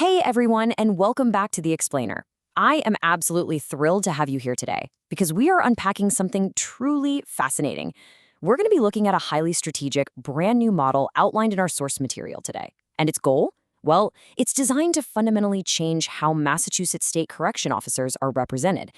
Hey everyone, and welcome back to The Explainer. I am absolutely thrilled to have you here today because we are unpacking something truly fascinating. We're going to be looking at a highly strategic, brand new model outlined in our source material today. And its goal? Well, it's designed to fundamentally change how Massachusetts state correction officers are represented.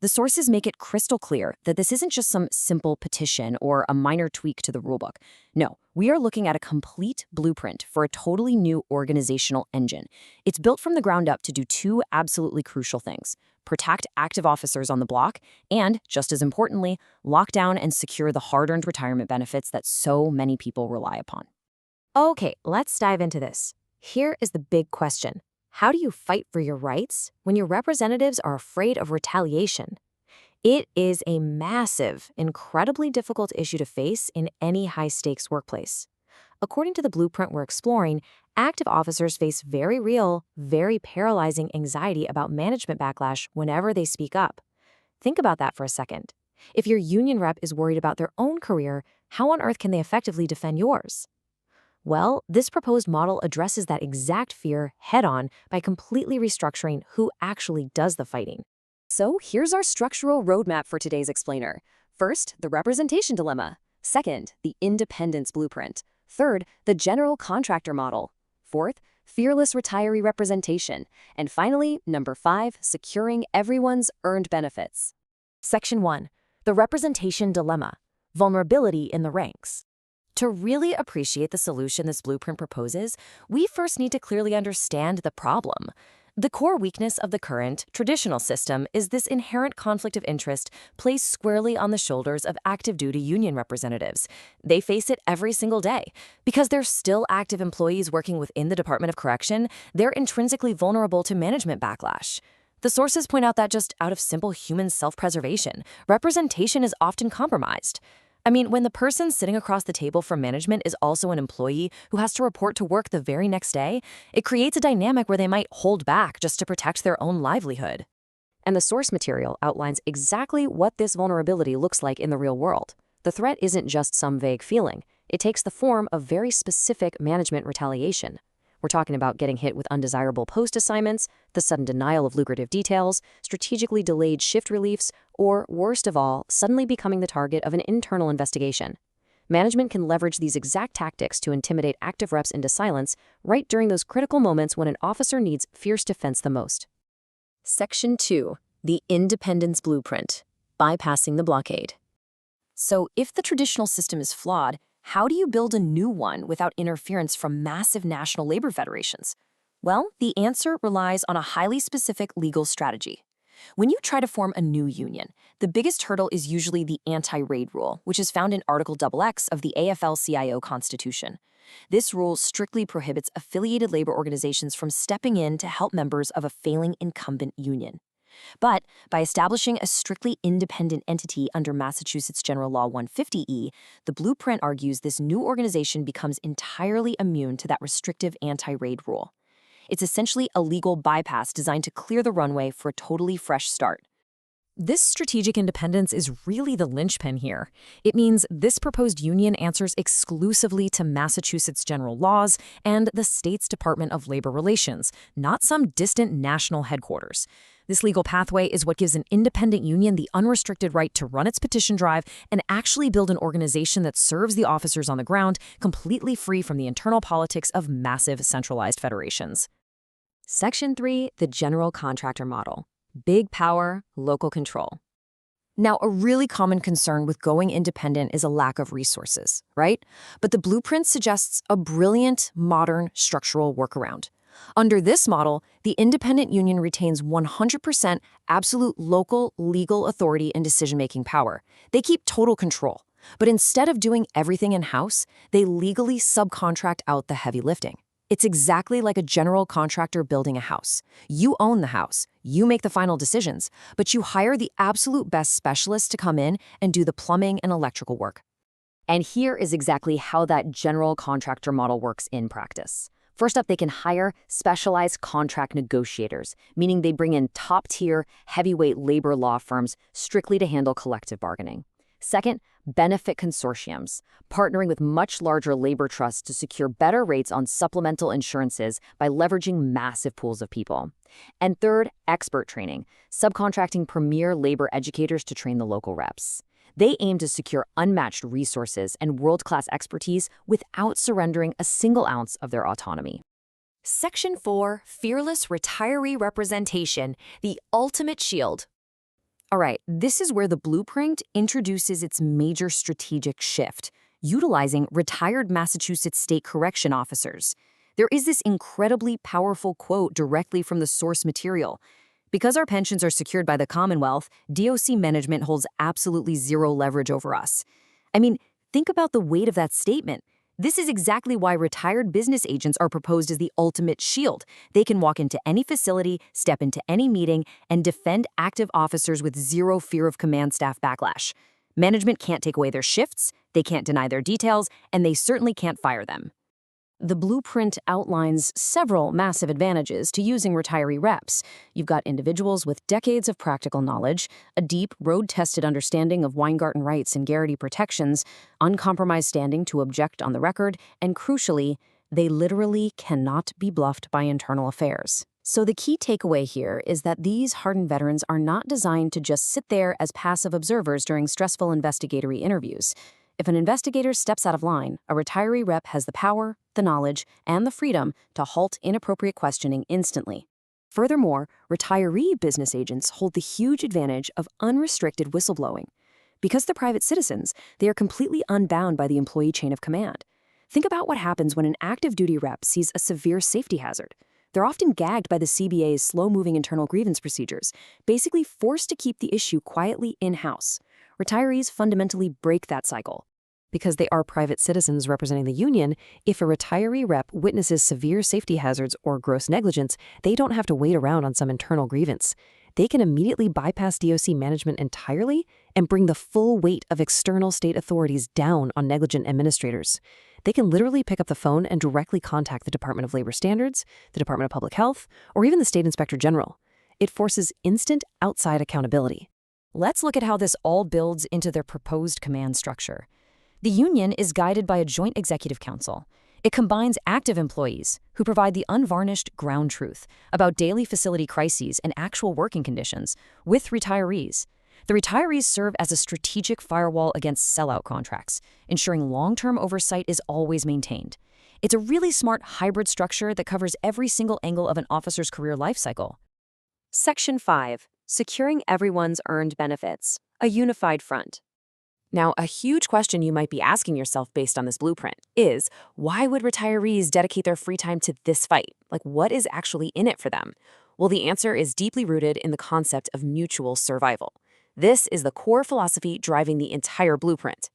The sources make it crystal clear that this isn't just some simple petition or a minor tweak to the rulebook. No, we are looking at a complete blueprint for a totally new organizational engine. It's built from the ground up to do two absolutely crucial things: protect active officers on the block and, just as importantly, lock down and secure the hard-earned retirement benefits that so many people rely upon. Okay, let's dive into this. Here is the big question. How do you fight for your rights when your representatives are afraid of retaliation? It is a massive, incredibly difficult issue to face in any high-stakes workplace. According to the blueprint we're exploring, active officers face very real, very paralyzing anxiety about management backlash whenever they speak up. Think about that for a second. If your union rep is worried about their own career, how on earth can they effectively defend yours? Well, this proposed model addresses that exact fear head-on by completely restructuring who actually does the fighting. So here's our structural roadmap for today's explainer. First, the representation dilemma. Second, the independence blueprint. Third, the general contractor model. Fourth, fearless retiree representation. And finally, number 5, securing everyone's earned benefits. Section 1. The representation dilemma. Vulnerability in the ranks. To really appreciate the solution this blueprint proposes, we first need to clearly understand the problem. The core weakness of the current, traditional system is this inherent conflict of interest placed squarely on the shoulders of active duty union representatives. They face it every single day. Because they're still active employees working within the Department of Correction, they're intrinsically vulnerable to management backlash. The sources point out that just out of simple human self-preservation, representation is often compromised. When the person sitting across the table from management is also an employee who has to report to work the very next day, it creates a dynamic where they might hold back just to protect their own livelihood. And the source material outlines exactly what this vulnerability looks like in the real world. The threat isn't just some vague feeling. It takes the form of very specific management retaliation. We're talking about getting hit with undesirable post assignments, the sudden denial of lucrative details, strategically delayed shift reliefs, or, worst of all, suddenly becoming the target of an internal investigation. Management can leverage these exact tactics to intimidate active reps into silence right during those critical moments when an officer needs fierce defense the most. Section 2. The Independence Blueprint. Bypassing the blockade. So, if the traditional system is flawed, how do you build a new one without interference from massive national labor federations? Well, the answer relies on a highly specific legal strategy. When you try to form a new union, the biggest hurdle is usually the anti-raid rule, which is found in Article XX of the AFL-CIO Constitution. This rule strictly prohibits affiliated labor organizations from stepping in to help members of a failing incumbent union. But by establishing a strictly independent entity under Massachusetts General Law 150E, the blueprint argues this new organization becomes entirely immune to that restrictive anti-raid rule. It's essentially a legal bypass designed to clear the runway for a totally fresh start. This strategic independence is really the linchpin here. It means this proposed union answers exclusively to Massachusetts general laws and the state's Department of Labor Relations, not some distant national headquarters. This legal pathway is what gives an independent union the unrestricted right to run its petition drive and actually build an organization that serves the officers on the ground, completely free from the internal politics of massive centralized federations. Section 3. The General Contractor Model. Big power, local control. Now, a really common concern with going independent is a lack of resources, right? But the blueprint suggests a brilliant, modern, structural workaround. Under this model, the independent union retains 100% absolute local legal authority and decision-making power. They keep total control. But instead of doing everything in-house, they legally subcontract out the heavy lifting. It's exactly like a general contractor building a house. You own the house, you make the final decisions, but you hire the absolute best specialists to come in and do the plumbing and electrical work. And here is exactly how that general contractor model works in practice. First up, they can hire specialized contract negotiators, meaning they bring in top-tier, heavyweight labor law firms strictly to handle collective bargaining. Second, benefit consortiums, partnering with much larger labor trusts to secure better rates on supplemental insurances by leveraging massive pools of people. And third, expert training, subcontracting premier labor educators to train the local reps. They aim to secure unmatched resources and world-class expertise without surrendering a single ounce of their autonomy. Section 4, Fearless Retiree Representation, the Ultimate Shield. All right, this is where the blueprint introduces its major strategic shift, utilizing retired Massachusetts state correction officers. There is this incredibly powerful quote directly from the source material. Because our pensions are secured by the Commonwealth, DOC management holds absolutely zero leverage over us. I mean, think about the weight of that statement. This is exactly why retired business agents are proposed as the ultimate shield. They can walk into any facility, step into any meeting, and defend active officers with zero fear of command staff backlash. Management can't take away their shifts, they can't deny their details, and they certainly can't fire them. The blueprint outlines several massive advantages to using retiree reps. You've got individuals with decades of practical knowledge, a deep, road-tested understanding of Weingarten rights and Garrity protections, uncompromised standing to object on the record, and crucially, they literally cannot be bluffed by internal affairs. So the key takeaway here is that these hardened veterans are not designed to just sit there as passive observers during stressful investigatory interviews. If an investigator steps out of line, a retiree rep has the power, the knowledge, and the freedom to halt inappropriate questioning instantly. Furthermore, retiree business agents hold the huge advantage of unrestricted whistleblowing. Because they're private citizens, they are completely unbound by the employee chain of command. Think about what happens when an active duty rep sees a severe safety hazard. They're often gagged by the CBA's slow-moving internal grievance procedures, basically forced to keep the issue quietly in-house. Retirees fundamentally break that cycle. Because they are private citizens representing the union, if a retiree rep witnesses severe safety hazards or gross negligence, they don't have to wait around on some internal grievance. They can immediately bypass DOC management entirely and bring the full weight of external state authorities down on negligent administrators. They can literally pick up the phone and directly contact the Department of Labor Standards, the Department of Public Health, or even the State Inspector General. It forces instant outside accountability. Let's look at how this all builds into their proposed command structure. The union is guided by a joint executive council. It combines active employees who provide the unvarnished ground truth about daily facility crises and actual working conditions with retirees. The retirees serve as a strategic firewall against sellout contracts, ensuring long-term oversight is always maintained. It's a really smart hybrid structure that covers every single angle of an officer's career lifecycle. Section 5. Securing everyone's earned benefits. A unified front. Now, a huge question you might be asking yourself based on this blueprint is, why would retirees dedicate their free time to this fight? Like, what is actually in it for them? Well, the answer is deeply rooted in the concept of mutual survival. This is the core philosophy driving the entire blueprint.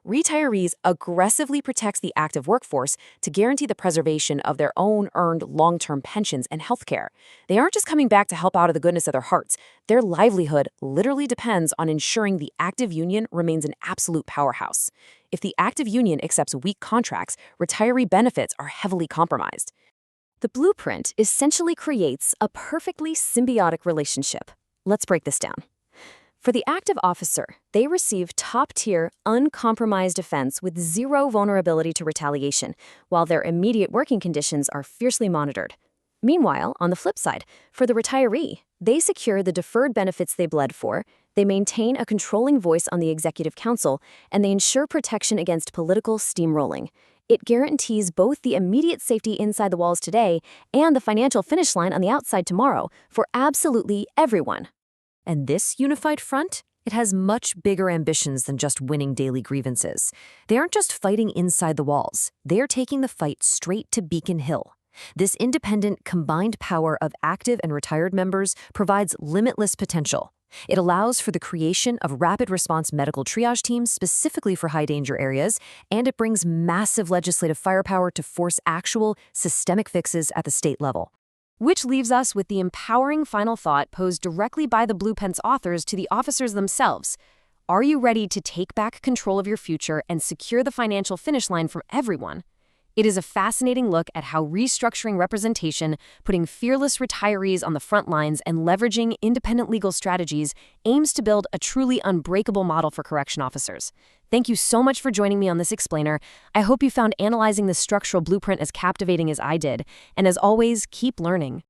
Retirees aggressively protect the active workforce to guarantee the preservation of their own earned long-term pensions and healthcare. They aren't just coming back to help out of the goodness of their hearts. Their livelihood literally depends on ensuring the active union remains an absolute powerhouse. If the active union accepts weak contracts, retiree benefits are heavily compromised. The blueprint essentially creates a perfectly symbiotic relationship. Let's break this down. For the active officer, they receive top-tier, uncompromised defense with zero vulnerability to retaliation, while their immediate working conditions are fiercely monitored. Meanwhile, on the flip side, for the retiree, they secure the deferred benefits they bled for, they maintain a controlling voice on the executive council, and they ensure protection against political steamrolling. It guarantees both the immediate safety inside the walls today and the financial finish line on the outside tomorrow for absolutely everyone. And this unified front? It has much bigger ambitions than just winning daily grievances. They aren't just fighting inside the walls. They're taking the fight straight to Beacon Hill. This independent, combined power of active and retired members provides limitless potential. It allows for the creation of rapid response medical triage teams specifically for high-danger areas, and it brings massive legislative firepower to force actual, systemic fixes at the state level. Which leaves us with the empowering final thought posed directly by the blueprint's authors to the officers themselves. Are you ready to take back control of your future and secure the financial finish line for everyone? It is a fascinating look at how restructuring representation, putting fearless retirees on the front lines, and leveraging independent legal strategies aims to build a truly unbreakable model for correction officers. Thank you so much for joining me on this explainer. I hope you found analyzing this structural blueprint as captivating as I did. And as always, keep learning.